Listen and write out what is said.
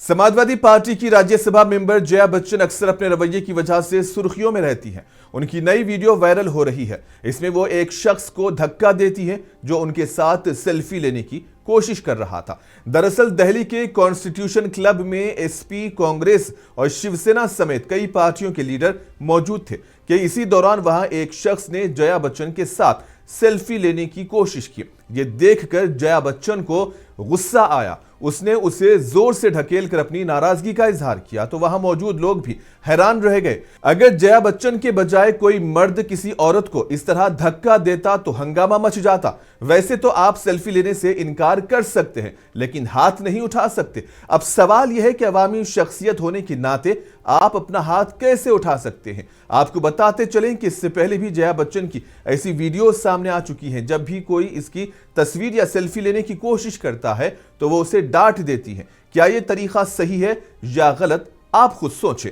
Samajwadi party की Rajya Sabha member Jaya Bachchan अक्सर अपने रवैये की वजह से सुर्खियों में रहती हैं। उनकी नई वीडियो वायरल हो रही है। इसमें वो एक शख्स को धक्का देती हैं जो उनके साथ सेल्फी लेने की कोशिश कर रहा था। दरअसल दिल्ली के कॉन्स्टिट्यूशन क्लब में एसपी, कांग्रेस और शिवसेना समेत कई पार्टियों के लीडर मौजूद थे कि इसी दौरान वहां एक शख्स ने जया बच्चन के साथ सेल्फी लेने की कोशिश की। ये देखकर जया बच्चन को गुस्सा आया। उसने उसे जोर से ढकेल कर अपनी नाराजगी का इजहार किया तो वहां मौजूद लोग भी हैरान रह गए। अगर जया बच्चन के बजाय कोई मर्द किसी औरत को इस तरह धक्का देता तो हंगामा मच जाता। वैसे तो आप सेल्फी लेने से इनकार कर सकते हैं, लेकिन हाथ नहीं उठा सकते। अब सवाल यह है कि अवामी शख्सियत होने के नाते आप अपना हाथ कैसे उठा सकते हैं। आपको बताते चलें कि इससे पहले भी जया बच्चन की ऐसी वीडियो सामने आ चुकी हैं। जब भी कोई इसकी तस्वीर या सेल्फी लेने की कोशिश करता है तो वो उसे डांट देती है। क्या यह तरीका सही है या गलत, आप खुद सोचें।